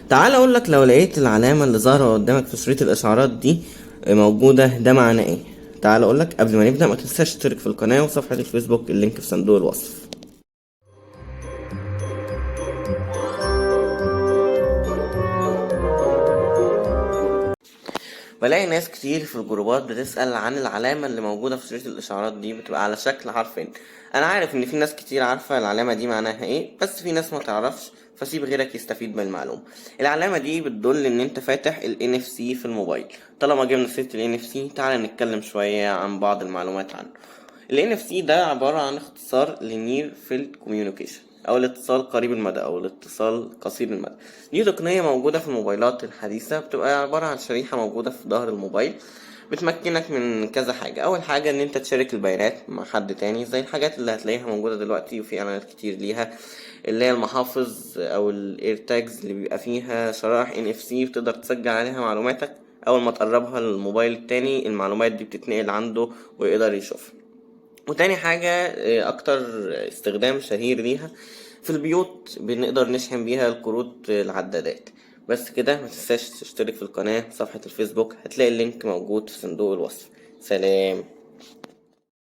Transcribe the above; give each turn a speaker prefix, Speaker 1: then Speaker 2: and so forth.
Speaker 1: تعال اقول لك، لو لقيت العلامة اللي ظاهرة قدامك في شريط الاشعارات دي موجودة، ده معناه ايه؟ تعال اقول لك. قبل ما نبدأ، ما تنساش تشترك في القناة وصفحة الفيسبوك، اللينك في صندوق الوصف. بلاقي ناس كتير في الجروبات بتسأل عن العلامة اللي موجودة في شريط الإشعارات دي، بتبقى على شكل حرفين. أنا عارف إن في ناس كتير عارفة العلامة دي معناها إيه، بس في ناس ما تعرفش، فسيب غيرك يستفيد من المعلومة. العلامة دي بتدل إن أنت فاتح ال NFC في الموبايل. طالما جبنا سيرة ال NFC، تعالى نتكلم شوية عن بعض المعلومات عنه. ال NFC ده عبارة عن اختصار ل Near Field Communication، أو الاتصال قريب المدى أو الاتصال قصير المدى. دي تقنية موجودة في الموبايلات الحديثة، بتبقى عبارة عن شريحة موجودة في ظهر الموبايل، بتمكنك من كذا حاجة. أول حاجة إن أنت تشارك البيانات مع حد تاني، زي الحاجات اللي هتلاقيها موجودة دلوقتي وفي إعلانات كتير ليها، اللي هي المحافظ أو الإيرتاجز اللي بيبقى فيها شرائح NFC، بتقدر تسجل عليها معلوماتك. أول ما تقربها للموبايل التاني، المعلومات دي بتتنقل عنده ويقدر يشوفها. وتاني حاجة، أكتر استخدام شهير ليها في البيوت، بنقدر نشحن بيها الكروت العدادات. بس كده، متنساش تشترك في القناة، صفحة الفيسبوك هتلاقي اللينك موجود في صندوق الوصف. سلام.